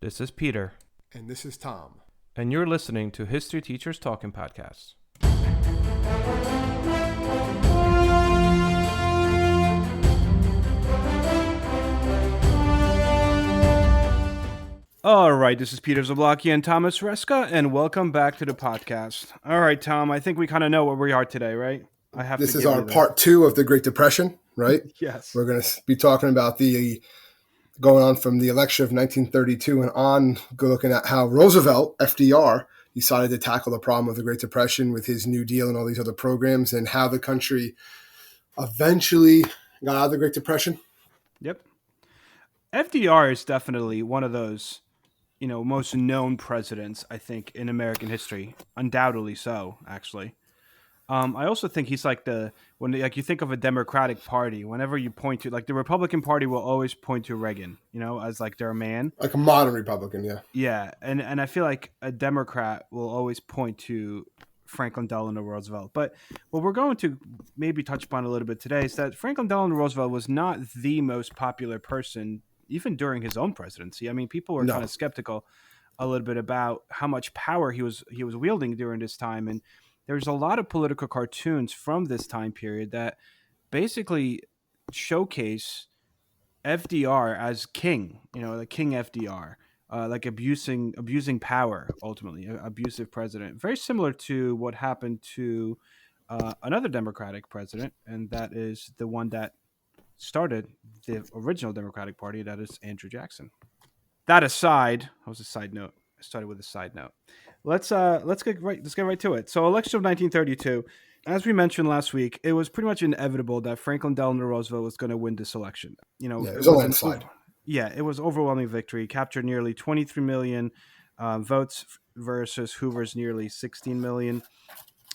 This is Peter, And this is Tom. and you're listening to History Teachers Talking Podcasts. All right, this is Peter Zablocki and Thomas Reska, and welcome back to the podcast. All right, Tom, I think we kind of know where we are today, right? This is our part 2 of the Great Depression, right? Yes. We're going to be talking about the going on from the election of 1932 and on, looking at how Roosevelt, FDR, decided to tackle the problem of the Great Depression with his New Deal and all these other programs, and how the country eventually got out of the Great Depression. Yep. FDR is definitely one of those, most known presidents, I think, in American history. Undoubtedly so, actually. I also think he's like when you think of a Democratic Party, whenever you point to, like, the Republican Party will always point to Reagan, as like their man. Like a modern Republican, yeah. Yeah, and I feel like a Democrat will always point to Franklin Delano Roosevelt. But what we're going to maybe touch upon a little bit today is that Franklin Delano Roosevelt was not the most popular person, even during his own presidency. I mean, people were kind of skeptical a little bit about how much power he was wielding during this time. And there's a lot of political cartoons from this time period that basically showcase FDR as king, the King FDR, like abusing power, ultimately, abusive president. Very similar to what happened to another Democratic president, and that is the one that started the original Democratic Party, that is Andrew Jackson. That aside, that was a side note. I started with a side note. Let's get right to it. So, election of 1932. As we mentioned last week, it was pretty much inevitable that Franklin Delano Roosevelt was going to win this election. It was a landslide. It was overwhelming victory. Captured nearly 23 million votes versus Hoover's nearly 16 million.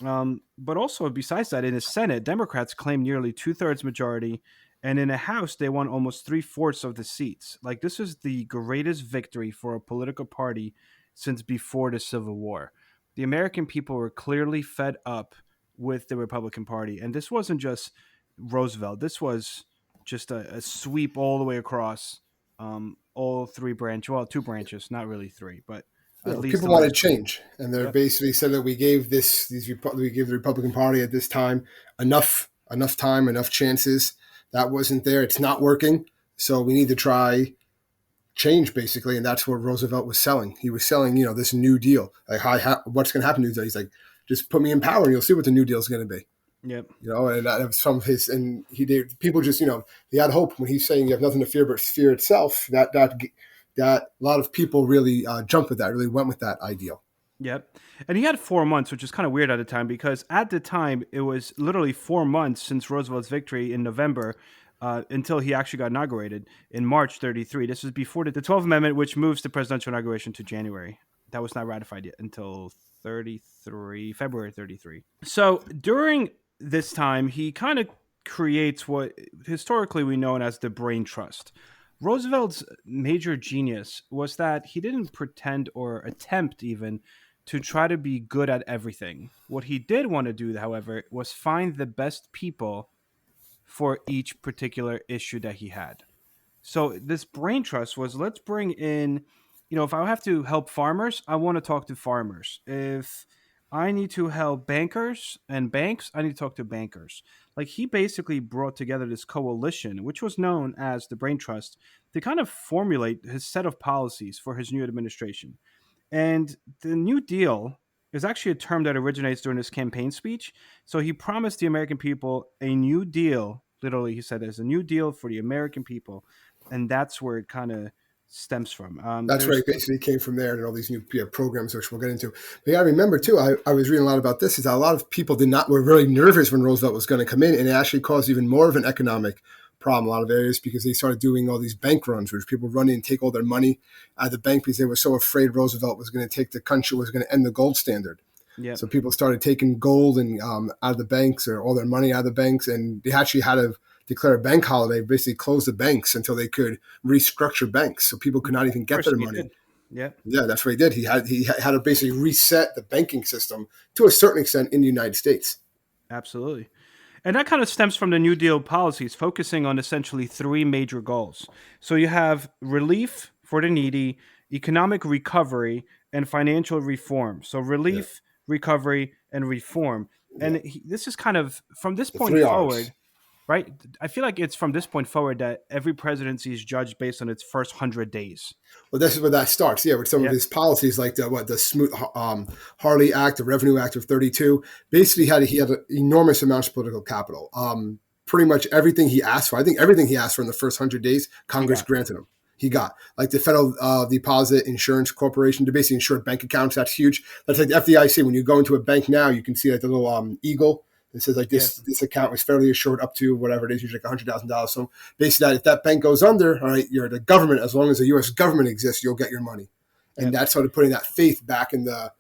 But also, besides that, in the Senate, Democrats claimed nearly 2/3 majority. And in the House, they won almost 3/4 of the seats. Like, this is the greatest victory for a political party since before the Civil War. The American people were clearly fed up with the Republican Party. And this wasn't just Roosevelt. This was just a sweep all the way across all two branches, not really three, but at least people wanted change. And they basically said that we gave the Republican Party at this time enough time, enough chances. That wasn't there. It's not working. So we need to try change, basically. And that's what Roosevelt was selling. He was selling, this New Deal. Like, what's going to happen to New Deal? He's like, just put me in power and you'll see what the New Deal is going to be. Yep. And that was some of his, and he did, people just, he had hope when he's saying you have nothing to fear but fear itself. That a lot of people really jumped with that, really went with that ideal. Yep. And he had 4 months, which is kind of weird at the time, because at the time it was literally 4 months since Roosevelt's victory in November until he actually got inaugurated in March 33. This was before the 12th Amendment, which moves the presidential inauguration to January. That was not ratified yet until February 33. So during this time, he kind of creates what historically we know as the Brain Trust. Roosevelt's major genius was that he didn't pretend or attempt even to try to be good at everything. What he did want to do, however, was find the best people for each particular issue that he had. So this Brain Trust was, let's bring in, if I have to help farmers, I want to talk to farmers. If I need to help bankers and banks, I need to talk to bankers. Like, he basically brought together this coalition, which was known as the Brain Trust, to kind of formulate his set of policies for his new administration. And the New Deal is actually a term that originates during his campaign speech. So he promised the American people a new deal. Literally, he said there's a new deal for the American people. And that's where it kind of stems from. That's where it basically came from there, and all these new programs, which we'll get into. But yeah, I remember too, I was reading a lot about this, is that a lot of people were really nervous when Roosevelt was going to come in, and it actually caused even more of an economic problem in a lot of areas, because they started doing all these bank runs, which people run in and take all their money out of the bank because they were so afraid Roosevelt was going to take the country, was going to end the gold standard. Yep. So people started taking gold and out of the banks, or all their money out of the banks, and they actually had to declare a bank holiday, basically close the banks until they could restructure banks, so people could not even get their money. Yeah, that's what he did. He had to basically reset the banking system to a certain extent in the United States. Absolutely. And that kind of stems from the New Deal policies, focusing on essentially three major goals. So you have relief for the needy, economic recovery, and financial reform. So Yeah, relief, recovery, and reform. yeah. And this is kind of from this The point three R's. forward, right? I feel like it's from this point forward that every presidency is judged based on its first 100 days. Well, this is where that starts. Yeah, with some of Yep. his policies, like the Smoot Harley Act, the Revenue Act of '32, basically he had enormous amounts of political capital. Pretty much everything he asked for, I think everything he asked for in the first 100 days, He Congress got. granted him. He got like the Federal Deposit Insurance Corporation to basically insure bank accounts. That's huge. That's like the FDIC. When you go into a bank now, you can see like the little eagle. It says like this Yes. this account was fairly assured up to whatever it is, usually like $100,000. So basically, that if that bank goes under, all right, you're the government. As long as the U.S. government exists, you'll get your money, and Yep. that's sort of putting that faith back in the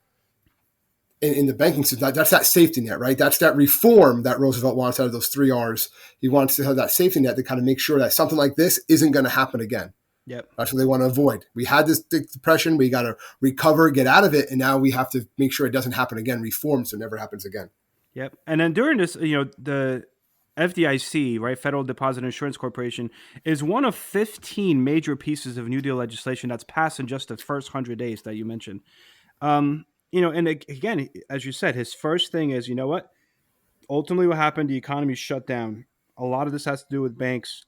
banking system. That's that safety net, right? That's that reform that Roosevelt wants out of those three R's. He wants to have that safety net to kind of make sure that something like this isn't going to happen again. Yep. That's what they want to avoid. We had this depression. We got to recover, get out of it, and now we have to make sure it doesn't happen again. Reform so it never happens again. Yep. And then during this, the FDIC, right, Federal Deposit Insurance Corporation, is one of 15 major pieces of New Deal legislation that's passed in just the first 100 days that you mentioned. And again, as you said, his first thing is, you know what? Ultimately, what happened? The economy shut down. A lot of this has to do with banks.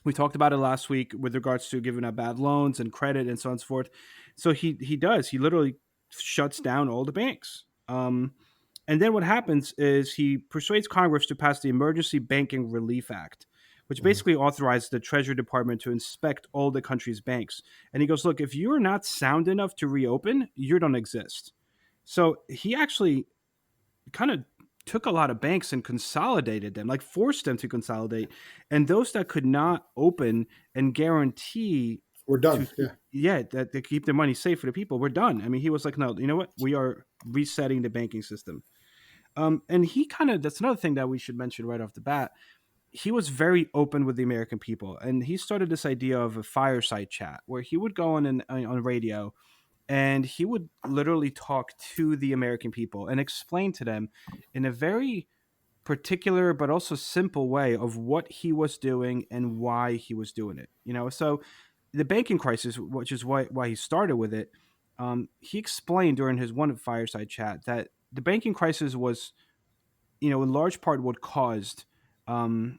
We talked about it last week with regards to giving out bad loans and credit and so on and so forth. So he does. He literally shuts down all the banks. And then what happens is he persuades Congress to pass the Emergency Banking Relief Act, which Mhm. basically authorizes the Treasury Department to inspect all the country's banks. And he goes, look, if you're not sound enough to reopen, you don't exist. So he actually kind of took a lot of banks and consolidated them, like forced them to consolidate. And those that could not open and guarantee We're to done. keep, Yeah. yeah, that they keep their money safe for the people, we're done. I mean, he was like, no, you know what? We are resetting the banking system. And he kind of, that's another thing that we should mention right off the bat. He was very open with the American people. And he started this idea of a fireside chat where he would go on radio and he would literally talk to the American people and explain to them in a very particular but also simple way of what he was doing and why he was doing it. So the banking crisis, which is why he started with it, he explained during his one fireside chat that the banking crisis was, in large part what caused um,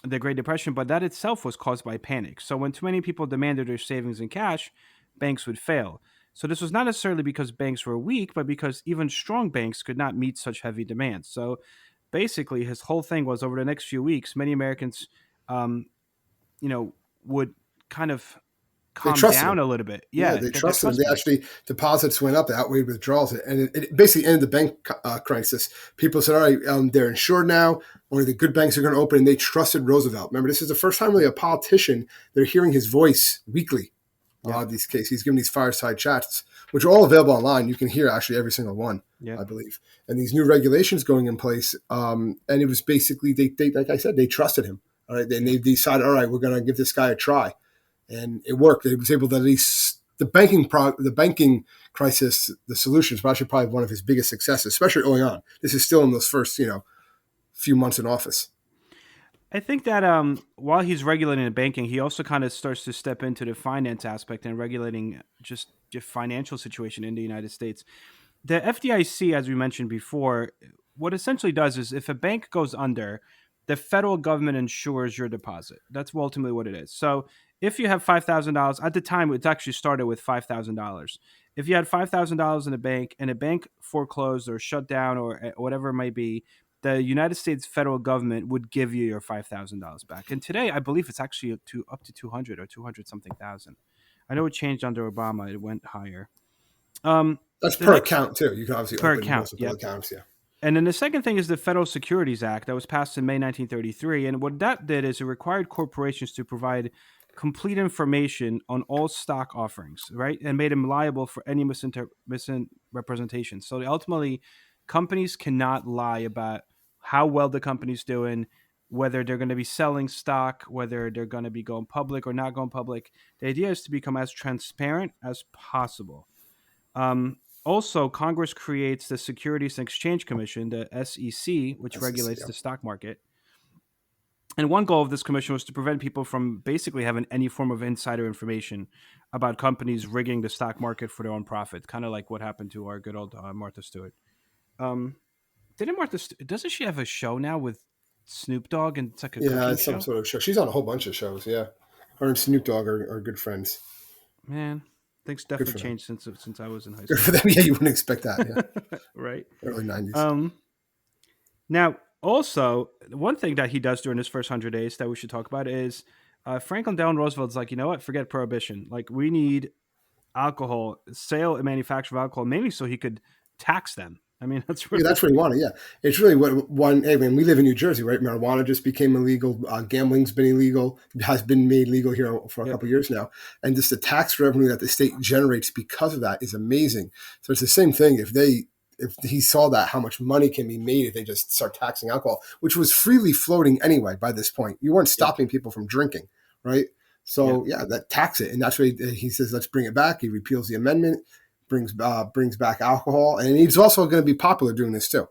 the Great Depression, but that itself was caused by panic. So when too many people demanded their savings in cash, banks would fail. So this was not necessarily because banks were weak, but because even strong banks could not meet such heavy demands. So basically, his whole thing was over the next few weeks, many Americans, um, would kind of They calm trusted down him. a little bit. Yeah, Yeah, they that they trusted him. They trusted him. actually deposits went up, they outweighed withdrawals, and it basically ended the bank crisis. People said, "All right, they're insured now. Only the good banks are going to open," and they trusted Roosevelt. Remember, this is the first time really a politician they're hearing his voice weekly. Yep. These cases, he's giving these fireside chats, which are all available online. You can hear actually every single one, Yep. I believe. And these new regulations going in place, and it was basically they like I said, they trusted him. All right, and Yep. they decided, all right, we're going to give this guy a try, and it worked. He was able to at least the banking crisis, the solutions were actually probably one of his biggest successes, especially early on. This is still in those first few months in office. I think that while he's regulating the banking, he also kind of starts to step into the finance aspect and regulating just the financial situation in the United States. The FDIC, as we mentioned before, what essentially does is if a bank goes under, the federal government insures your deposit. That's ultimately what it is. So if you have $5,000 at the time, it actually started with $5,000. If you had $5,000 in a bank and a bank foreclosed or shut down or whatever it might be, the United States federal government would give you your $5,000 back. And today, I believe it's actually up to 200 or 200 something thousand. I know it changed under Obama; it went higher. Um, That's the per next account too. You can obviously per open account, multiple yep. accounts. Yeah. And then the second thing is the Federal Securities Act that was passed in May 1933. And what that did is it required corporations to provide complete information on all stock offerings, right? And made them liable for any misrepresentation. So ultimately, companies cannot lie about how well the company's doing, whether they're going to be selling stock, whether they're going to be going public or not going public. The idea is to become as transparent as possible. Also, Congress creates the Securities and Exchange Commission, the SEC, which SEC. regulates Yeah. the stock market. And one goal of this commission was to prevent people from basically having any form of insider information about companies rigging the stock market for their own profit, kind of like what happened to our good old Martha Stewart. Um, didn't doesn't she have a show now with Snoop Dogg, and it's like a Yeah, cooking it's some show? sort of show. She's on a whole bunch of shows. Yeah, her and Snoop Dogg are good friends. Man, things Good definitely for them. changed since I was in high Good for school. them. Yeah, you wouldn't expect that. Yeah, Right. early '90s. Um, Now, also, one thing that he does during his first 100 days that we should talk about is Franklin Delano Roosevelt's like, you know what? Forget prohibition. Like, we need alcohol, sale and manufacture of alcohol, mainly so he could tax them. I mean, that's Yeah, really that's what he wanted. Yeah, it's really what one. I mean, we live in New Jersey, right? Marijuana just became illegal. Gambling's been illegal. Has been made legal here for a yep, couple of years now, and just the tax revenue that the state generates because of that is amazing. So it's the same thing. If he saw that how much money can be made if they just start taxing alcohol, which was freely floating anyway by this point. You weren't yep, stopping people from drinking, right? yep, So yeah, that tax it, and that's why he says let's bring it back. He repeals the amendment, brings back alcohol, and he's also going to be popular doing this too.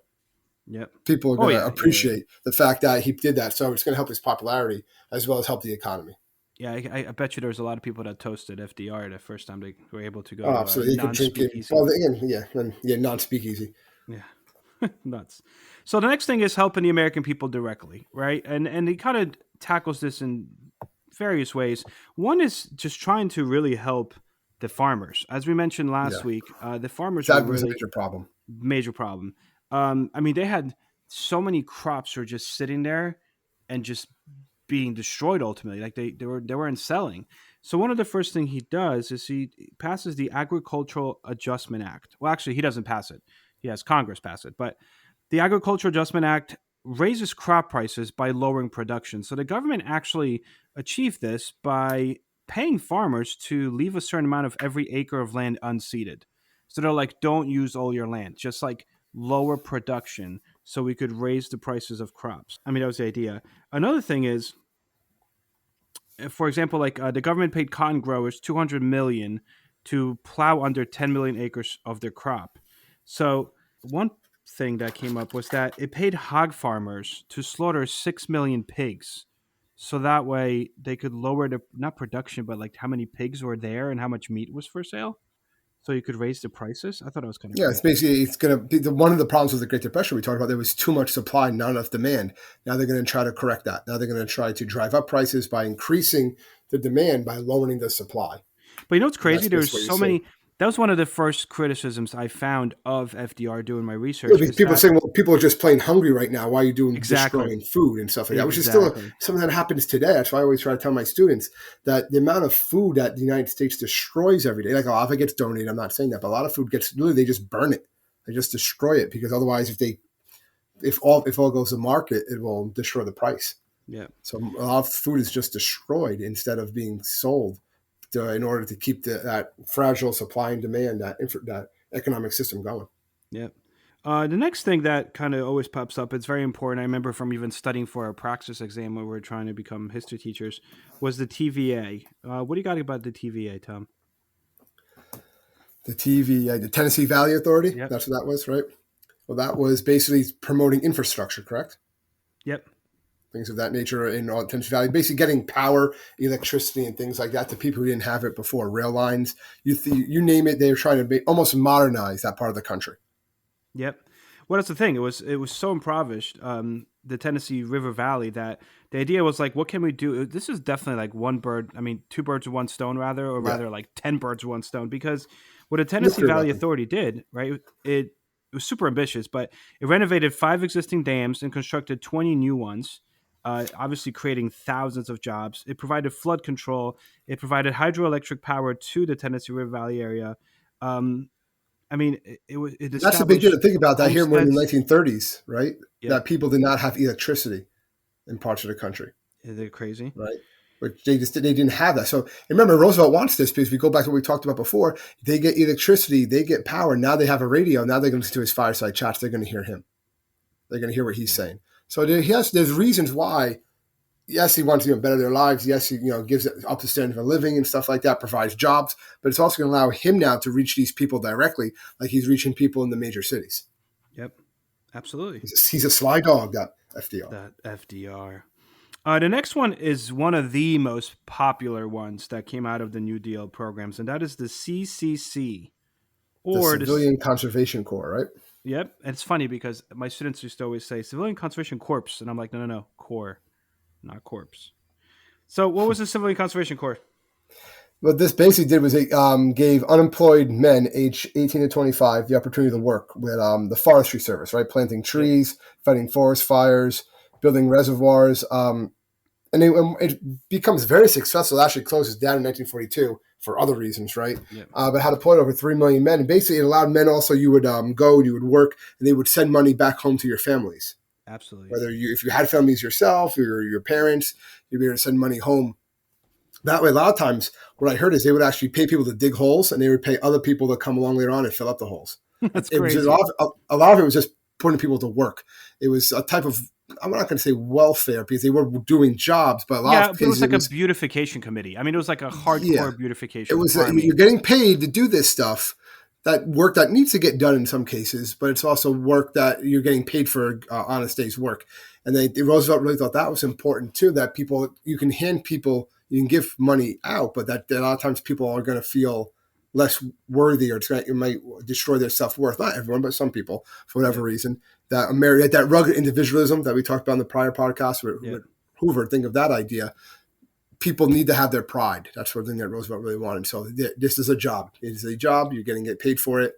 yep. People are Oh going to yeah, yeah, yeah. appreciate the fact that he did that, so it's going to help his popularity as well as help the economy. Yeah, I bet you there was a lot of people that toasted FDR the first time they were able to go Oh, to a absolutely, they could drink it. non-speakeasy. Well, again, yeah, and, yeah, non-speakeasy. Yeah. Nuts. So the next thing is helping the American people directly, right? And he kind of tackles this in various ways. One is just trying to really help the farmers. As we mentioned last Yeah, week, the farmers were that was a really major problem. major problem. I mean, they had so many crops were just sitting there and just being destroyed ultimately. Like they weren't selling. So one of the first thing he does is he passes the Agricultural Adjustment Act. Well, actually, he doesn't pass it. He has Congress pass it, but the Agricultural Adjustment Act raises crop prices by lowering production. So the government actually achieved this by paying farmers to leave a certain amount of every acre of land unseeded. So they're like, don't use all your land, just like lower production so we could raise the prices of crops. I mean, that was the idea. Another thing is, for example, like the government paid cotton growers 200 million to plow under 10 million acres of their crop. So one thing that came up was that it paid hog farmers to slaughter 6 million pigs. So that way they could lower the not production, but like how many pigs were there and how much meat was for sale. So you could raise the prices. I thought it was kind of Yeah, cool. it's basically it's going to be one of the problems with the Great Depression we talked about. There was too much supply, not enough demand. Now they're going to try to correct that. Now they're going to try to drive up prices by increasing the demand by lowering the supply. But you know what's And crazy? that's There's basically what you so see. many. That was one of the first criticisms I found of FDR doing my Yeah, research. because Is people are that saying, well, people are just plain hungry right now. Why are you doing exactly, destroying food and stuff like that? Which is still exactly. something that happens today. That's why I always try to tell my students that the amount of food that the United States destroys every day, like a lot of it gets donated. I'm not saying that, but a lot of food gets literally they just burn it. They just destroy it because otherwise, if all goes to market, it will destroy the price. Yeah, So a lot of food is just destroyed instead of being sold in order to keep that fragile supply and demand that economic system going. yeah. The next thing that kind of always pops up, it's very important. I remember from even studying for our praxis exam when we were trying to become history teachers, was the TVA. What do you got about the TVA, Tom? The the Tennessee Valley Authority. Yep, That's what that was, right? Well, that was basically promoting infrastructure, correct? yep, Things of that nature in Tennessee Valley, basically getting power, electricity, and things like that to people who didn't have it before. Rail lines, you name it, they were trying to almost modernize that part of the country. yep. Well, that's the thing. It was so impoverished, the Tennessee River Valley, that the idea was like, what can we do? This is definitely like one bird. I mean, two birds with one stone, rather, or Yeah, rather like 10 birds with one stone. Because what the Tennessee nuclear Valley weapon. Authority did, right? It was super ambitious, but it renovated 5 existing dams and constructed 20 new ones. Obviously, creating thousands of jobs. It provided flood control. It provided hydroelectric power to the Tennessee River Valley area. Um, I mean, it That's the big deal to established think about that here when in the homesteads. 1930s, right? Yep. That people did not have electricity in parts of the country, They're crazy. right? But they didn't have that. So remember, Roosevelt wants this because we go back to what we talked about before. They get electricity, they get power. Now they have a radio. Now they're going to listen to his fireside chats. They're going to hear him. They're going to hear what he's Yeah. saying. So there's reasons why. Yes, he wants to better their lives. Yes, he gives it up to standard of living and stuff like that. Provides jobs, but it's also going to allow him now to reach these people directly, like he's reaching people in the major cities. Yep. Absolutely. He's a sly dog, that FDR. That FDR. The next one is one of the most popular ones that came out of the New Deal programs, and that is the CCC, The or this. Civilian Conservation Corps, right? Yep, and it's funny because my students used to always say Civilian Conservation Corps, and I'm like, no, no, no, Corps, not corpse. So, what was the Civilian Conservation Corps? What this basically did was it gave unemployed men aged 18 to 25 the opportunity to work with the Forestry Service, right? Planting Yep, trees, fighting forest fires, building reservoirs. And it becomes very successful. It actually closes down in 1942 for other reasons, right? yep, But had employed over 3 million men. And basically, it allowed men also, you would go, you would work, and they would send money back home to your families. absolutely. Whether if you had families yourself or your parents, you'd be able to send money home. That way, a lot of times, what I heard is they would actually pay people to dig holes, and they would pay other people to come along later on and fill up the holes. That's It was just, crazy. a lot of it was just putting people to work. It was a type of, I'm not going to say welfare because they were doing jobs, but a lot Yeah, of but it was cases like a beautification committee. I mean, it was like a yeah, hardcore it beautification, like was farming. you're getting paid to do this stuff, that work that needs to get done in some cases, but it's also work that you're getting paid for honest day's work. And Roosevelt really thought that was important too. That people, you can hand people, you can give money out, but that a lot of times people are going to feel less worthy, or it might destroy their self worth. Not everyone, but some people, for whatever Yep, reason. That rugged individualism that we talked about in the prior podcast yep. with Hoover. Think of that idea. People need to have their pride. That's one thing that Roosevelt really wanted. So this is a job. It is a job. You're getting get paid for it,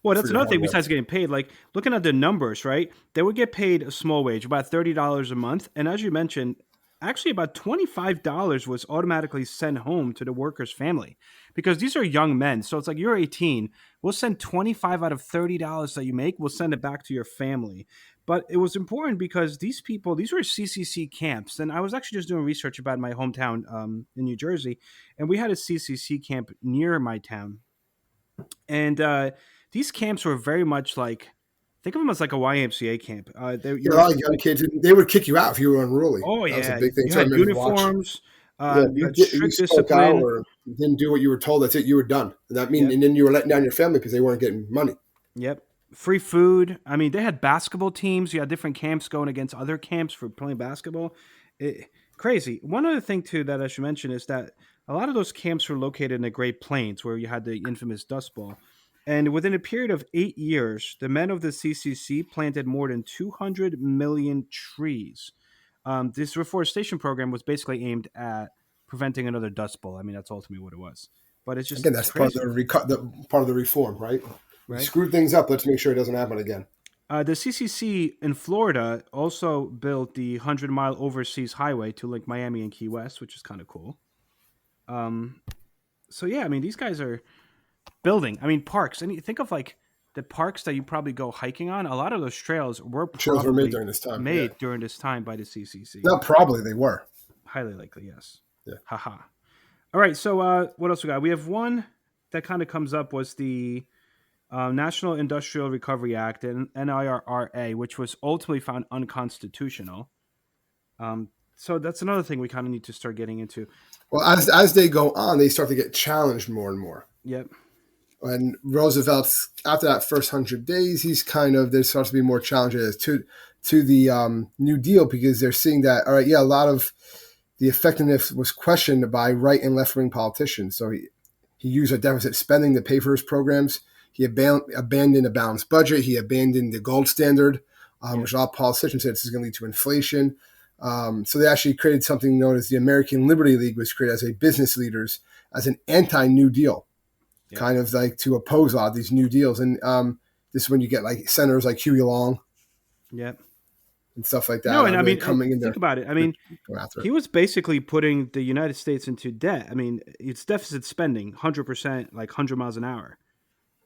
Well, for that's your another hard thing work. besides getting paid. Like looking at the numbers, right? They would get paid a small wage, about $30 a month, and as you mentioned, actually about $25 was automatically sent home to the worker's family because these are young men. So it's like you're 18, we'll send 25 out of $30 that you make, we'll send it back to your family. But it was important because these people, these were CCC camps, and I was actually just doing research about my hometown in New Jersey, and we had a CCC camp near my town, and these camps were very much like, think of them as like a YMCA camp. Yeah, You're a lot of young kids, they would kick you out if you were unruly. oh That was a yeah, big thing. you So I had remember watching. uniforms, Yeah, you had if you strict spoke out discipline. or didn't do what you were told, that's it. You were done. Yep, And then you were letting down your family because they weren't getting money. yep. Free food. I mean, they had basketball teams. You had different camps going against other camps for playing basketball. Crazy. One other thing too that I should mention is that a lot of those camps were located in the Great Plains, where you had the infamous Dust Bowl. And within a period of 8 years, the men of the CCC planted more than 200 million trees. This reforestation program was basically aimed at preventing another Dust Bowl. I mean, that's ultimately what it was. But it's just Again, it's that's part of crazy, part of the reform, right? We right? screwed things up. Let's make sure it doesn't happen again. The CCC in Florida also built the 100-mile overseas highway to link Miami and Key West, which is kind of cool. Um, so yeah, I mean, these guys are building. I mean, parks. And you think of like the parks that you probably go hiking on. A lot of those trails were Trails were made probably during this time. Yeah, made during this time by the CCC. not probably they were. Highly likely, yes. Yeah. Haha. All right. So what else we got? We have one that kind of comes up was the National Industrial Recovery Act and NIRA, which was ultimately found unconstitutional. So that's another thing we kind of need to start getting into. Well, as they go on, they start to get challenged more and more. Yep. And Roosevelt's after that first 100 days, he's kind of there starts to be more challenges to the New Deal because they're seeing that all right, yeah, a lot of the effectiveness was questioned by right and left wing politicians. So he used a deficit spending to pay for his programs. He abandoned a balanced budget. He abandoned the gold standard, Yep. which a lot of politicians said this is going to lead to inflation. So they actually created something known as the American Liberty League, was created as a business leaders as an anti-New Deal, Yep. kind of like to oppose a lot of these New Deals. And this is when you get like senators like Huey Long Yep. and stuff like No, that and are I really mean, coming in think there about it. I mean, going after it. he was basically putting the United States into debt. I mean, it's deficit spending, 100%, like 100 miles an hour.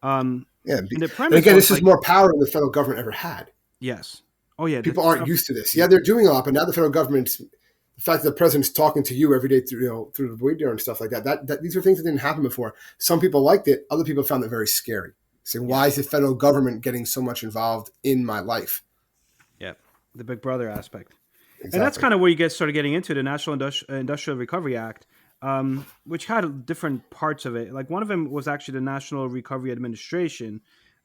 Um, Yeah, and the and premise again, was this is like, more power than the federal government ever had. yes. Oh yeah, People the aren't stuff. used to this. Yeah, Yep. they're doing a lot, but now the federal government's the fact that the president's talking to you every day through through the radio and stuff like that. That these are things that didn't happen before. Some people liked it. Other people found it very scary. Saying, why is Yes. the federal government getting so much involved in my life? Yep. The Big Brother aspect. And that's Exactly. kind of where you get started getting into the National Industrial Recovery Act, which had different parts of it. Like one of them was actually the National Recovery Administration,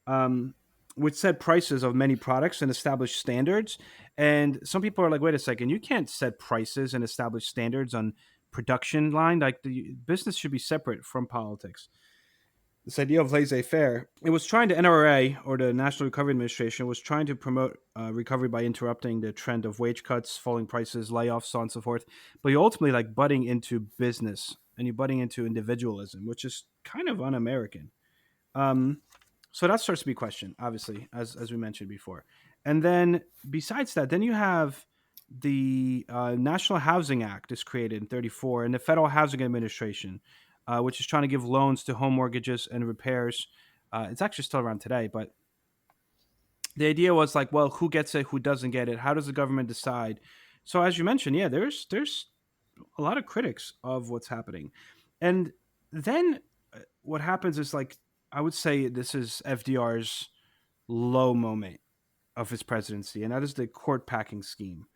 um, which set prices of many products and established standards. And some people are like, wait a second, you can't set prices and establish standards on production line. Like the business should be separate from politics. This idea of laissez-faire, it was trying to NRA, or the National Recovery Administration, was trying to promote recovery by interrupting the trend of wage cuts, falling prices, layoffs, so on and so forth. But you're ultimately like butting into business and you're butting into individualism, which is kind of un-American. Um, so that starts to be questioned, obviously, as we mentioned before. And then besides that, then you have the National Housing Act is created in 34, and the Federal Housing Administration, which is trying to give loans to home mortgages and repairs. It's actually still around today, but the idea was like, well, who gets it, who doesn't get it? How does the government decide? So as you mentioned, yeah, there's a lot of critics of what's happening, and then what happens is like I would say this is FDR's low moment of his presidency, and that is the court packing scheme,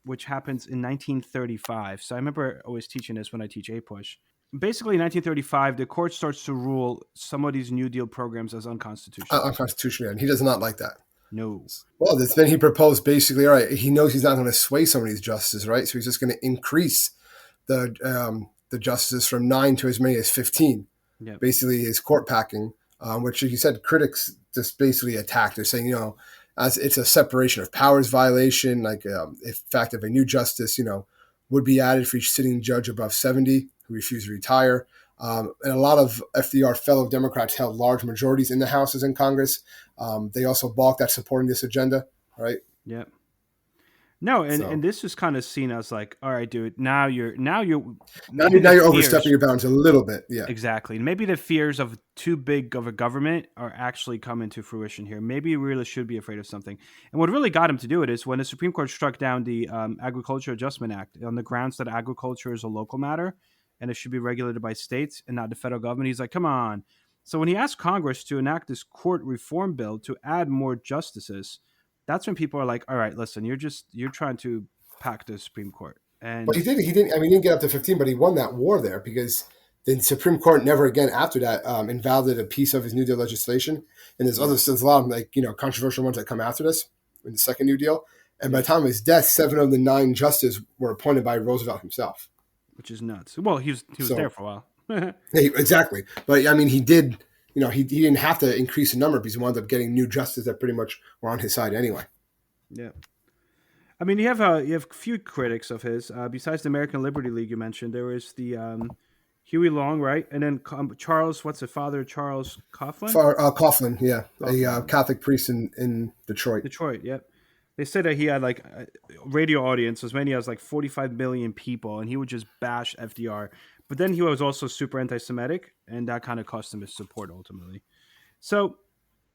which happens in 1935. So I remember always teaching this when I teach APUSH. Basically, in 1935, the court starts to rule some of these New Deal programs as unconstitutional. Unconstitutional, and he does not like that. No. Well, then he proposed basically, all right, he knows he's not going to sway some of these justices, right? So he's just going to increase the justices from 9 to as many as 15. Yeah. Basically, his court packing, which you said critics just basically attacked. They're saying, as it's a separation of powers violation, like if fact if a new justice, would be added for each sitting judge above 70 who refused to retire. And a lot of FDR fellow Democrats held large majorities in the houses and Congress. They also balked at supporting this agenda, right? Yeah. No, and this is kind of seen as like, all right, dude, now you're overstepping your bounds a little bit. Yeah, exactly. Maybe the fears of too big of a government are actually coming to fruition here. Maybe you really should be afraid of something. And what really got him to do it is when the Supreme Court struck down the Agriculture Adjustment Act on the grounds that agriculture is a local matter and it should be regulated by states and not the federal government. He's like, come on. So when he asked Congress to enact this court reform bill to add more justices, that's when people are like, all right, listen, you're trying to pack the Supreme Court. And but he didn't. I mean, he didn't get up to 15, but he won that war there because the Supreme Court never again after that invalidated a piece of his New Deal legislation. And there's a lot of controversial ones that come after this in the second New Deal. And by the time of his death, 7 of the 9 justices were appointed by Roosevelt himself, which is nuts. Well, he was there for a while. Yeah, exactly. But I mean, he did. He didn't have to increase the number because he wound up getting new justices that pretty much were on his side anyway. Yeah. I mean, you have a few critics of his. Besides the American Liberty League you mentioned, there was the Huey Long, right? And then Charles, what's the father? Charles Coughlin? Coughlin, yeah. A Catholic priest in Detroit. Detroit, yep. They said that he had like a radio audience as many as like 45 million people, and he would just bash FDR. But then he was also super anti-Semitic, and that kind of cost him his support ultimately. So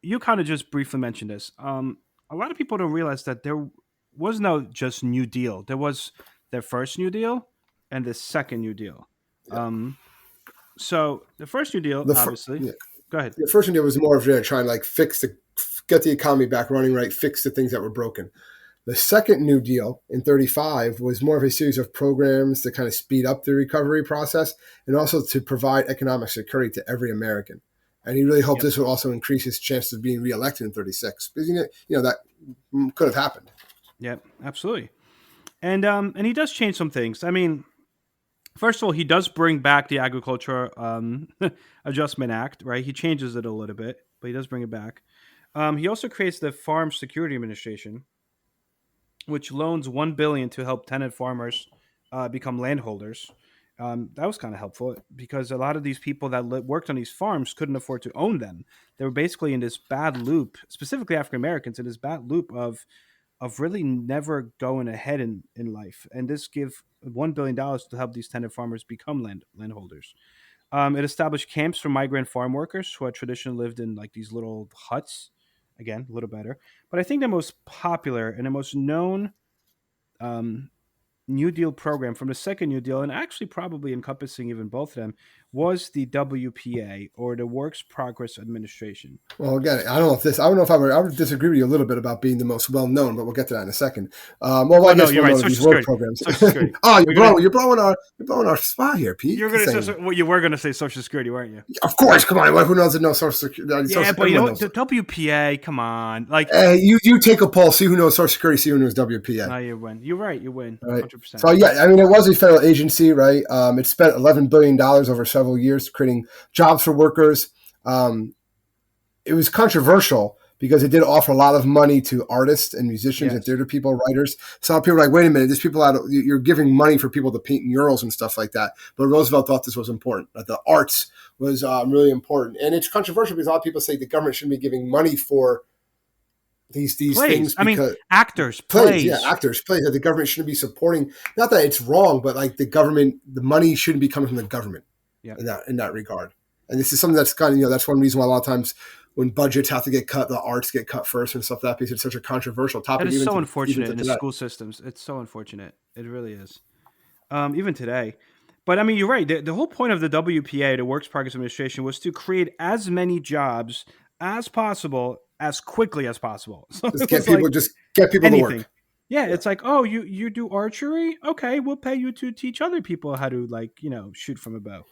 you kind of just briefly mentioned this. A lot of people don't realize that there was no just New Deal. There was their first New Deal and the second New Deal. Yeah. So the first New Deal, obviously. Yeah. Go ahead. The first New Deal was more of trying to get the economy back running right, fix the things that were broken. The second New Deal in 35 was more of a series of programs to kind of speed up the recovery process and also to provide economic security to every American. And he really hoped this would also increase his chances of being reelected in 36 because that could have happened. Yeah, absolutely. And he does change some things. I mean, first of all, he does bring back the Agriculture Adjustment Act, right? He changes it a little bit, but he does bring it back. He also creates the Farm Security Administration, which loans $1 billion to help tenant farmers become landholders. That was kind of helpful because a lot of these people that worked on these farms couldn't afford to own them. They were basically in this bad loop, specifically African Americans, in this bad loop of really never going ahead in life. And this give $1 billion to help these tenant farmers become landholders. It established camps for migrant farm workers who had traditionally lived in like these little huts. Again, a little better. But I think the most popular and the most known New Deal program from the second New Deal, and actually probably encompassing even both of them, was the WPA, or the Works Progress Administration? Well, again, I don't know if I would disagree with you a little bit about being the most well known, but we'll get to that in a second. Well, I No, guess you're well right. known of Social these work Security. programs. Social Security. Oh, You're gonna, you're blowing our spot here, Pete. you're gonna say, well, you were gonna say Social Security, weren't you? Of course, come on. Who knows no Social Security? Yeah, but you know what? The WPA, come on. Like, you take a poll, see who knows Social Security, see who knows WPA. no, you win. You're right. You win. Right. 100%. So yeah, I mean, it was a federal agency, right? It spent $11 billion over several years creating jobs for workers. It was controversial because it did offer a lot of money to artists and musicians and theater people, writers. Some people were like, wait a minute, you're giving money for people to paint murals and stuff like that. But Roosevelt thought this was important, that the arts was really important. And it's controversial because a lot of people say the government shouldn't be giving money for these plays. things. I mean, actors, plays. Actors, plays, that the government shouldn't be supporting. Not that it's wrong, but like the money shouldn't be coming from the government in that regard. And this is something that's kind of, that's one reason why a lot of times when budgets have to get cut, the arts get cut first and stuff like that, because it's such a controversial topic. That is so unfortunate in the school systems. It's so unfortunate. It really is. Even today. But I mean, you're right. The whole point of the WPA, the Works Progress Administration, was to create as many jobs as possible, as quickly as possible. So just get people to work. Yeah, it's like, oh, you do archery? Okay, we'll pay you to teach other people how to, like, shoot from a bow.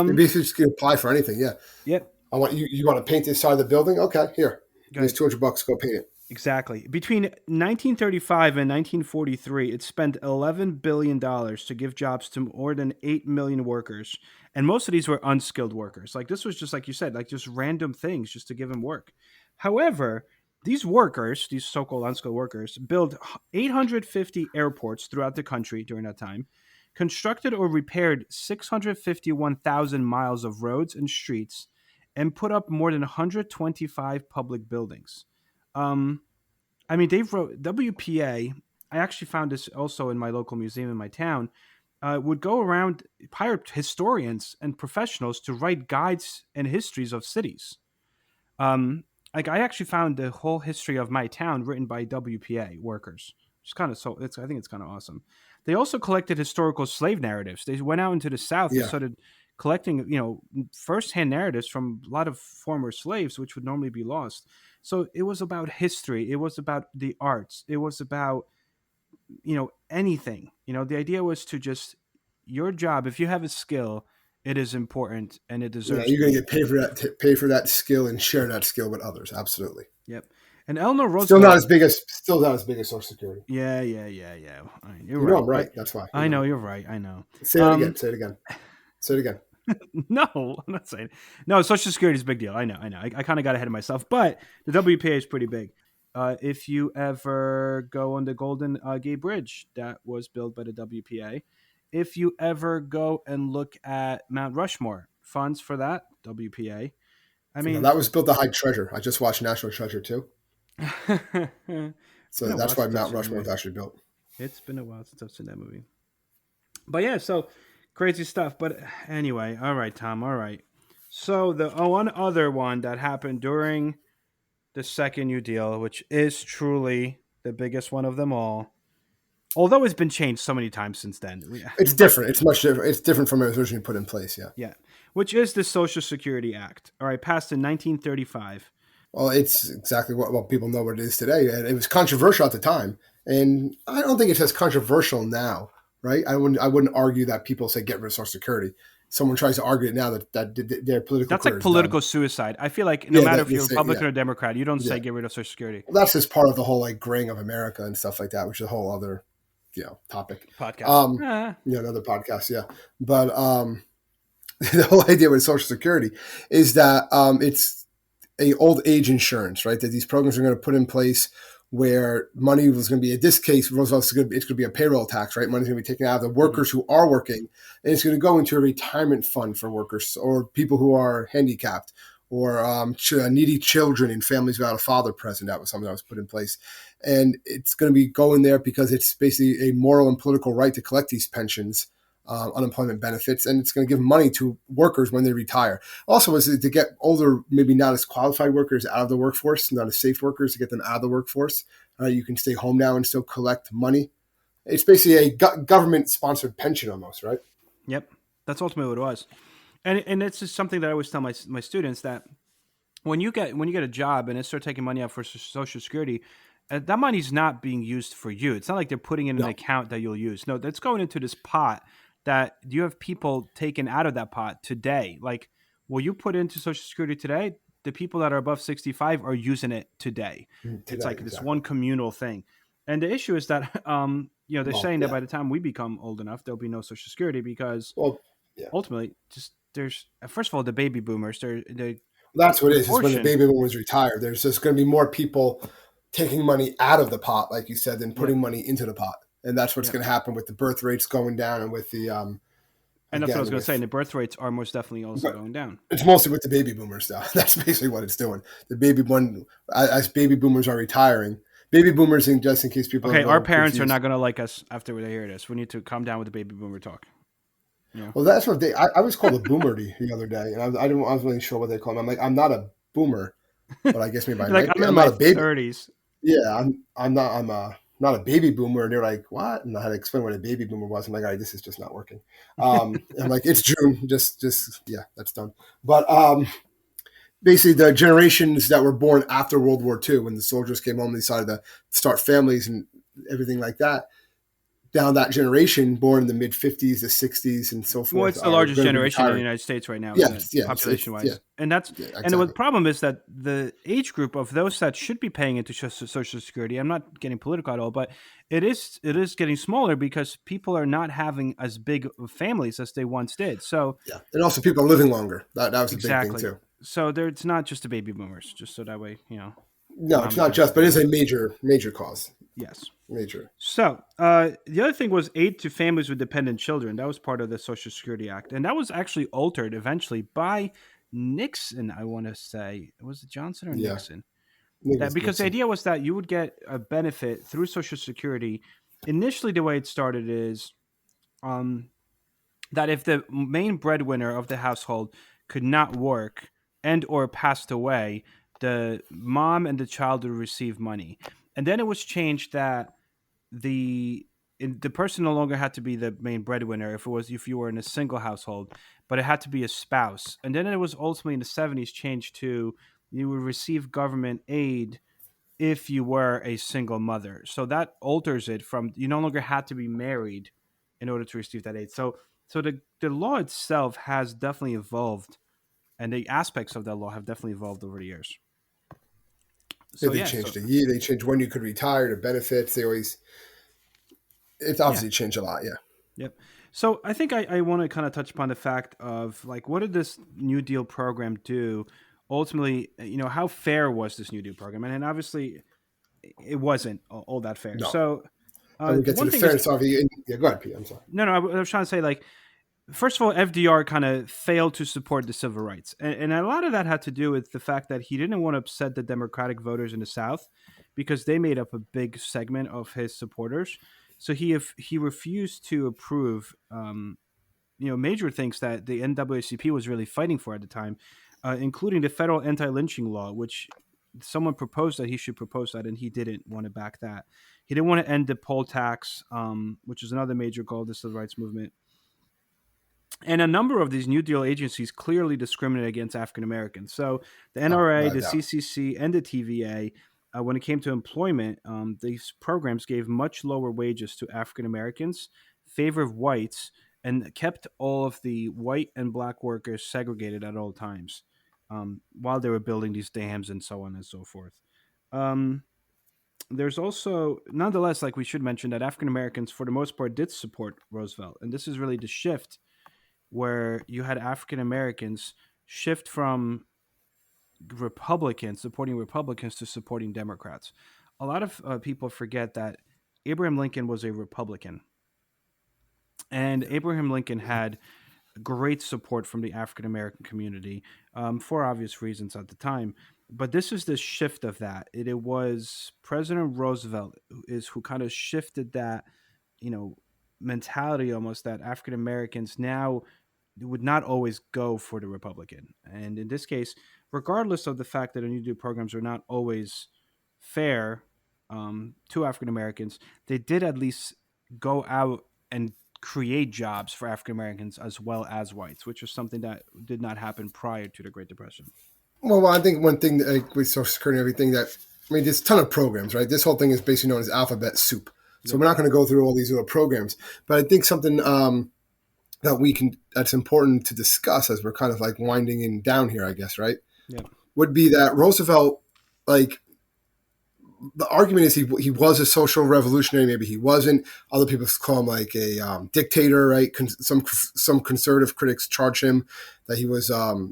Basically just apply for anything. Yeah. Yep. I want you want to paint this side of the building? Okay, here. Here's $200. Go paint it. Exactly. Between 1935 and 1943, it spent $11 billion to give jobs to more than 8 million workers. And most of these were unskilled workers. Like, this was just, like you said, like just random things just to give them work. However, these workers, these so-called unskilled workers, built 850 airports throughout the country during that time, constructed or repaired 651,000 miles of roads and streets, and put up more than 125 public buildings. I mean, they wrote WPA. I actually found this also in my local museum in my town. Would go around, hire historians and professionals to write guides and histories of cities. Like, I actually found the whole history of my town written by WPA workers. It's kind of I think it's kind of awesome. They also collected historical slave narratives. They went out into the South and started collecting, firsthand narratives from a lot of former slaves, which would normally be lost. So it was about history. It was about the arts. It was about, anything. The idea was to just, your job, if you have a skill, it is important and it deserves. You're going to get paid for that skill and share that skill with others. Absolutely. Yep. And Eleanor Roosevelt. Still not as big as Social Security. Yeah. You're right. I'm right. That's why. I know you're right. I know. Say it again. No, I'm not saying. No, Social Security is a big deal. I know. I kind of got ahead of myself, but the WPA is pretty big. If you ever go on the Golden Gate Bridge, that was built by the WPA. If you ever go and look at Mount Rushmore, funds for that, WPA. I mean, that was built to hide treasure. I just watched National Treasure too. So that's why Mount Rushmore was actually built. It's been a while since I've seen that movie. But yeah, so crazy stuff. But anyway, all right, Tom, all right. So the one other one that happened during the Second New Deal, which is truly the biggest one of them all, although it's been changed so many times since then. It's different. It's much different. It's different from what it was originally put in place, yeah. Yeah, which is the Social Security Act. All right, passed in 1935. Well, it's exactly what people know what it is today. And it was controversial at the time. And I don't think it's as controversial now, right? I wouldn't argue that people say get rid of Social Security. Someone tries to argue it now that their political That's like political suicide. I feel like no matter if you're Republican or Democrat, you don't say get rid of Social Security. Well, that's just part of the whole like graying of America and stuff like that, which is a whole other topic. Podcast. Another podcast, yeah. But the whole idea with Social Security is that it's a old age insurance, right? That these programs are going to put in place where money was going to be, in this case, Roosevelt's it's going to be a payroll tax, right? Money's going to be taken out of the workers who are working, and it's going to go into a retirement fund for workers or people who are handicapped or needy children in families without a father present. That was something that was put in place. And it's going to be going there because it's basically a moral and political right to collect these pensions, unemployment benefits, and it's going to give money to workers when they retire. Also, is to get older, maybe not as qualified workers out of the workforce, not as safe workers, to get them out of the workforce. You can stay home now and still collect money. It's basically a government-sponsored pension almost, right? Yep. That's ultimately what it was. And it's just something that I always tell my students that when you get a job and they start taking money out for Social Security, that money's not being used for you. It's not like they're putting it in an No, account that you'll use. No, that's going into this pot that you have people taken out of that pot today. Like, will you put into Social Security today? The people that are above 65 are using it today. It's today like this exactly. one communal thing. And the issue is that, they're Well, saying that yeah. by the time we become old enough, there'll be no Social Security because Well, yeah. ultimately, just there's first of all the baby boomers. They're That's what the it is. Is when the portion. baby boomers retire, there's just going to be more people taking money out of the pot, like you said, than Yep. putting money into the pot, and that's what's Yep. going to happen with the birth rates going down, and with the And that's what I was again going to say. And with. the birth rates are most definitely also But going down. it's mostly with the baby boomers now. That's basically what it's doing. The baby one, as baby boomers are retiring, baby boomers, in just in case people are a Okay, our little parents are confused. not going to like us after they hear this. We need to calm down with the baby boomer talk. You know, Well, that's what they. I was called a boomer the other day, and I didn't. I wasn't really sure what they call me. I'm like, I'm not a boomer, but I guess maybe I you're like, might be. I'm in I'm not my a baby. 30s. Yeah, I'm not. Not a baby boomer. And they're like, what? And I had to explain what a baby boomer was. I'm like, all right, this is just not working. I'm like, it's June. Just yeah, that's done. But basically, the generations that were born after World War II, when the soldiers came home, they decided to start families and everything like that. Down that generation, born in the mid 50s, the 60s, and so Well, forth, it's the are largest going to be generation in the retiring. United States right now, isn't it? Yes, yeah, Population yeah, wise. yeah, And the exactly. problem is that the age group of those that should be paying into Social Security, I'm not getting political at all, but it is getting smaller because people are not having as big of families as they once did. So Yeah, and also people are living longer. That was a big thing exactly. too. So there, it's not just the baby boomers, just so that way, No, it's mom and not dad just, don't but hear it is this. a major cause. Yes. Major. So the other thing was aid to families with dependent children. That was part of the Social Security Act, and that was actually altered eventually by Nixon. I want to say, was it Johnson or Yeah, Nixon? That because the Nixon. idea was that you would get a benefit through Social Security. Initially, the way it started is um, that if the main breadwinner of the household could not work and or passed away, the mom and the child would receive money. And then it was changed that the the person no longer had to be the main breadwinner if you were in a single household, but it had to be a spouse. And then it was ultimately in the 70s changed to you would receive government aid if you were a single mother. So that alters it from you no longer had to be married in order to receive that aid. So the law itself has definitely evolved, and the aspects of that law have definitely evolved over the years. Yeah, So they yeah, so changed the year. They changed when you could retire, the benefits. They always. It's yeah, obviously changed a lot. Yeah. yep. So I think I want to kind of touch upon the fact of like what did this New Deal program do? Ultimately, how fair was this New Deal program? And obviously, it wasn't all that fair. No, So and we'll the get to one the thing is fairness of it. Yeah, go ahead, Pete. I'm sorry. no, no. I was trying to say like first of all, FDR kind of failed to support the civil rights, and a lot of that had to do with the fact that he didn't want to upset the Democratic voters in the South because they made up a big segment of his supporters. So he refused to approve major things that the NAACP was really fighting for at the time, including the federal anti-lynching law, which someone proposed that he should propose that, and he didn't want to back that. He didn't want to end the poll tax, which is another major goal of the civil rights movement. And a number of these New Deal agencies clearly discriminate against African Americans. So the Oh, NRA, without a the doubt. CCC, and the TVA, when it came to employment, these programs gave much lower wages to African Americans, favored whites, and kept all of the white and black workers segregated at all times while they were building these dams and so on and so forth. Um, there's also, nonetheless, like we should mention, that African Americans, for the most part, did support Roosevelt. And this is really the shift where you had African Americans shift from Republicans supporting Republicans to supporting Democrats. A lot of people forget that Abraham Lincoln was a Republican, and Yeah. Abraham Lincoln had great support from the African American community for obvious reasons at the time. But this is the shift of that. It was President Roosevelt who kind of shifted that, you know, mentality almost that African Americans now would not always go for the Republican. And in this case, regardless of the fact that the New Deal programs are not always fair to African Americans, they did at least go out and create jobs for African Americans as well as whites, which is something that did not happen prior to the Great Depression. Well, I think one thing that, like, with Social Security and everything, that I mean, there's a ton of programs, right? This whole thing is basically known as alphabet soup. So Yep. we're not going to go through all these little programs, but I think something that's important to discuss as we're kind of like winding in down here, I guess, right? Yep. Would be that Roosevelt, like, the argument is he was a social revolutionary. Maybe he wasn't. Other people call him like a dictator, right? Some conservative critics charge him that he was. A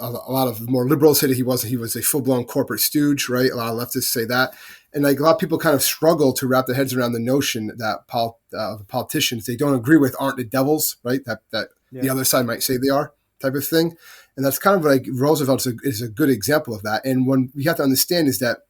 lot of more liberals say that he wasn't. He was a full blown corporate stooge, right? A lot of leftists say that, and like a lot of people kind of struggle to wrap their heads around the notion that the politicians they don't agree with aren't the devils, right? That Yeah. the other side might say they are, type of thing, and that's kind of like Roosevelt is a good example of that. And what we have to understand is that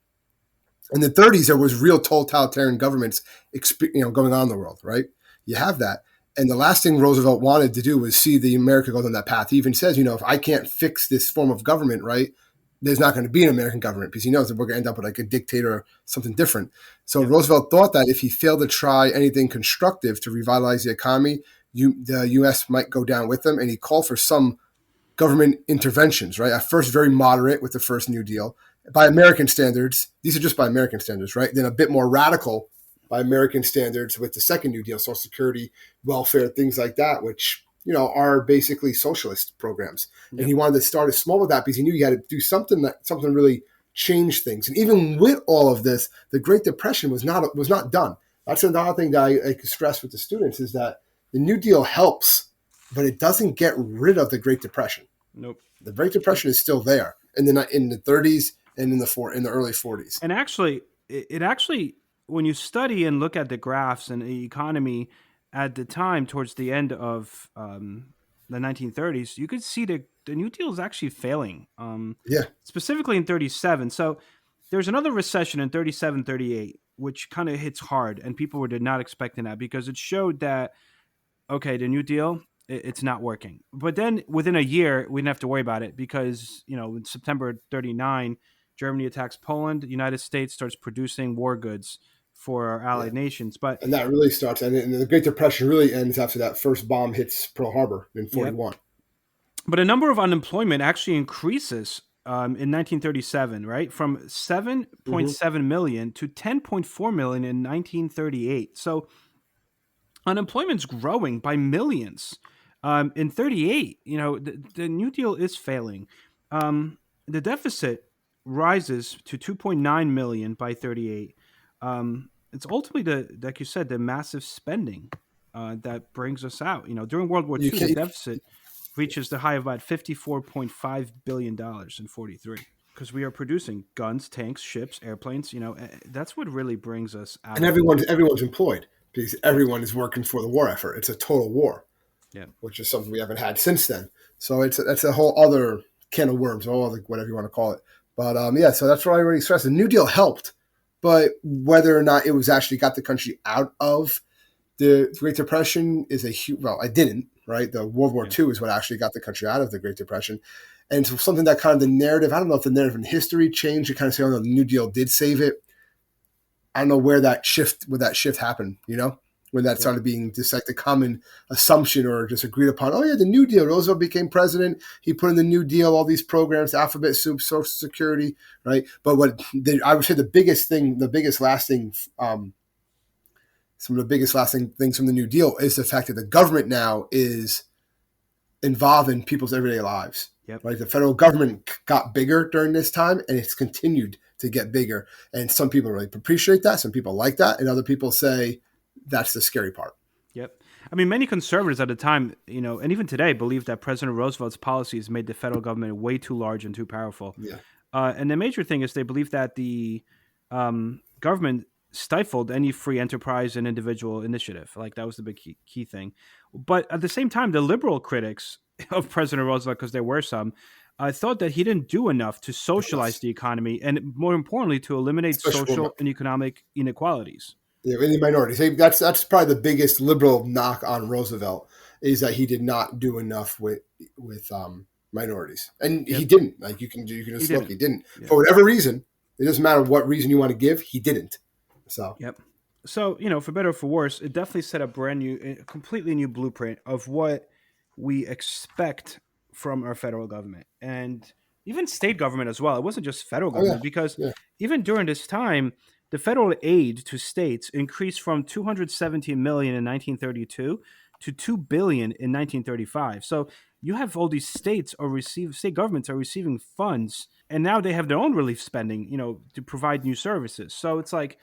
in the 30s, there was real totalitarian governments, going on in the world, right? You have that. And the last thing Roosevelt wanted to do was see the America go down that path. He even says, if I can't fix this form of government, right, there's not going to be an American government because he knows that we're going to end up with like a dictator or something different. So Roosevelt thought that if he failed to try anything constructive to revitalize the economy, the U.S. might go down with them. And he called for some government interventions, right? At first, very moderate with the first New Deal. By American standards, these are just by American standards, right? Then a bit more radical by American standards with the second New Deal, Social Security, welfare, things like that, which, are basically socialist programs. Yep. And he wanted to start small with that because he knew you had to do something really change things. And even with all of this, the Great Depression was not done. That's another thing that I stress with the students is that the New Deal helps, but it doesn't get rid of the Great Depression. Nope. The Great Depression is still there in the 30s and in the early 40s. And actually, it actually, when you study and look at the graphs and the economy at the time, towards the end of the 1930s, you could see the New Deal is actually failing. Yeah. Specifically in 37. So there's another recession in 37, 38, which kind of hits hard, and people did not expecting that because it showed that, okay, the New Deal, it's not working. But then within a year, we didn't have to worry about it because, in September 39, Germany attacks Poland. The United States starts producing war goods for our allied nations. And that really starts, and the Great Depression really ends after that first bomb hits Pearl Harbor in 41. Yep. But the number of unemployment actually increases in 1937, right? From 7.7 million to 10.4 million in 1938. So unemployment's growing by millions. In 38, the New Deal is failing. The deficit rises to 2.9 million by 38. It's ultimately like you said, the massive spending that brings us out. During World War II, the deficit reaches the high of about $54.5 billion in 43 because we are producing guns, tanks, ships, airplanes. That's what really brings us out. And everyone's employed because everyone is working for the war effort. It's a total war, which is something we haven't had since then. So that's a whole other can of worms, or whatever you want to call it. But so that's what I already stressed. The New Deal helped, but whether or not it was actually got the country out of the Great Depression is a huge. Well, I didn't. Right, the World War II is what actually got the country out of the Great Depression, and so something that kind of the narrative. I don't know if the narrative in history changed. You kind of say, "Oh no, the New Deal did save it." I don't know where that shift happened. When that started being just like the common assumption or just agreed upon. Oh yeah, the New Deal. Roosevelt became president. He put in the New Deal, all these programs, alphabet soup, Social Security, right? But I would say the biggest lasting things from the New Deal is the fact that the government now is involved in people's everyday lives. Yep. Right? The federal government got bigger during this time, and it's continued to get bigger. And some people really appreciate that. Some people like that. And other people say that's the scary part. Yep. I mean, many conservatives at the time, and even today, believe that President Roosevelt's policies made the federal government way too large and too powerful. Yeah. And the major thing is they believe that the government stifled any free enterprise and individual initiative. Like that was the big key thing. But at the same time, the liberal critics of President Roosevelt, because there were some, thought that he didn't do enough to socialize the economy and, more importantly, to eliminate social and economic inequalities. Yeah, in the minorities. That's probably the biggest liberal knock on Roosevelt is that he did not do enough with minorities, and he didn't. Like you can just look, he didn't for whatever reason. It doesn't matter what reason you want to give, he didn't. So So, for better or for worse, it definitely set a completely new blueprint of what we expect from our federal government and even state government as well. It wasn't just federal Oh yeah, government because yeah. even during this time, the federal aid to states increased from 217 million in 1932 to 2 billion in 1935. So you have all these state governments are receiving funds, and now they have their own relief spending, to provide new services. So it's like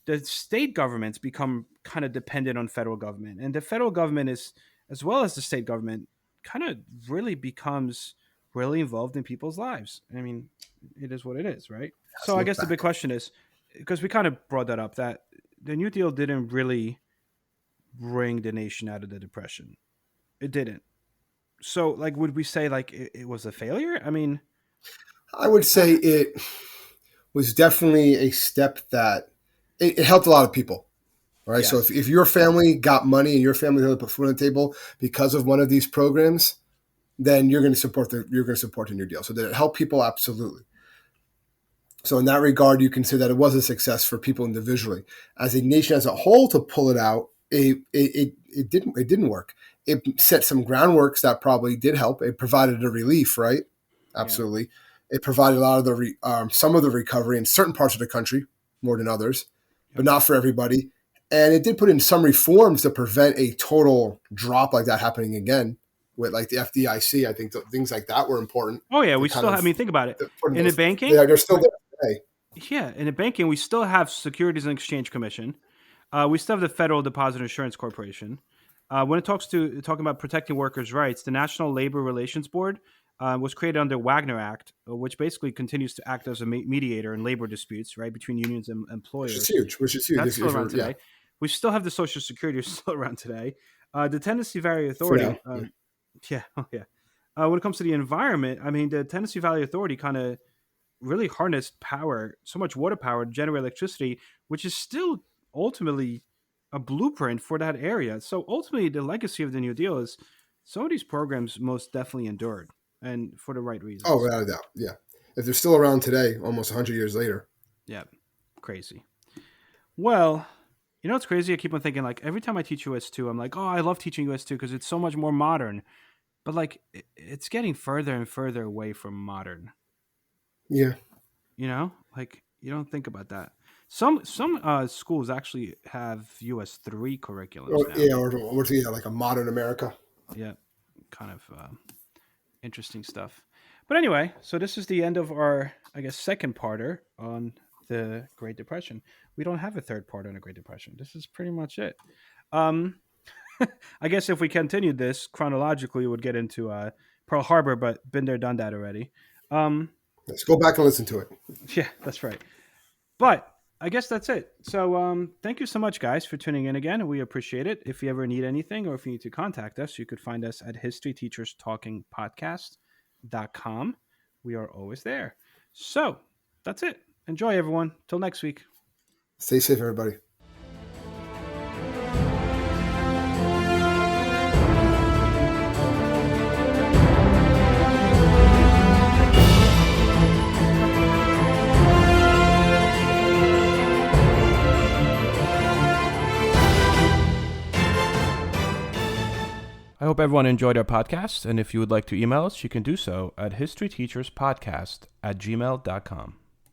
the state governments become kind of dependent on federal government, and the federal government is, as well as the state government, kind of really becomes really involved in people's lives. I mean, it is what it is, right? Let's So I look guess the big back. question is, because we kind of brought that up, that the New Deal didn't really bring the nation out of the depression. It didn't. So, like, would we say like it was a failure? I mean, I would how, say it was definitely a step that it helped a lot of people. All right. So yes, if your family got money and your family had to put food on the table because of one of these programs, then you're going to support the New Deal. So did it help people? Absolutely. So in that regard, you can say that it was a success for people individually. As a nation as a whole, to pull it out, it didn't work. It set some groundworks that probably did help. It provided a relief, right? yeah, Absolutely. It provided a lot of some of the recovery in certain parts of the country more than others, yep. but not for everybody. And it did put in some reforms to prevent a total drop like that happening again. With like the FDIC, I think things like that were important Oh yeah, to we kind still. I of mean, think about it. put in In the those. banking, They're still there today. yeah, in the banking, we still have Securities and Exchange Commission. We still have the Federal Deposit Insurance Corporation. When it talking about protecting workers' rights, the National Labor Relations Board was created under Wagner Act, which basically continues to act as a mediator in labor disputes, right, between unions and Which is employers. huge. Which is huge. That's still around Yeah, today. We still have the Social Security, is still around today. The Tennessee Valley for Authority, now. Yeah. yeah, oh yeah. When it comes to the environment, I mean, the Tennessee Valley Authority kind of really harnessed power, so much water power to generate electricity, which is still ultimately a blueprint for that area. So ultimately, the legacy of the New Deal is some of these programs most definitely endured, and for the right Oh, reasons. without a doubt. Yeah. If they're still around today, almost 100 years later. Yeah, crazy. Well, it's crazy. I keep on thinking like every time I teach US2, I'm like, oh, I love teaching US2 because it's so much more modern. But like, it's getting further and further away from modern. Yeah. Like you don't think about that. Some schools actually have US3 curriculums Or, now. yeah, or yeah, like a modern America. Yeah, kind of interesting stuff. But anyway, so this is the end of our, I guess, second parter on the Great Depression. We don't have a third part on the Great Depression. This is pretty much it. Um, I guess if we continued this chronologically, we would get into Pearl Harbor, but been there, done that already. Um, Let's go back and listen to it. yeah, that's right. But I guess that's it. So thank you so much, guys, for tuning in again. We appreciate it. If you ever need anything or if you need to contact us, you could find us at historyteacherstalkingpodcast.com. We are always there. So that's it. Enjoy, everyone. Till next week. Stay safe, everybody. I hope everyone enjoyed our podcast. And if you would like to email us, you can do so at historyteacherspodcast@gmail.com.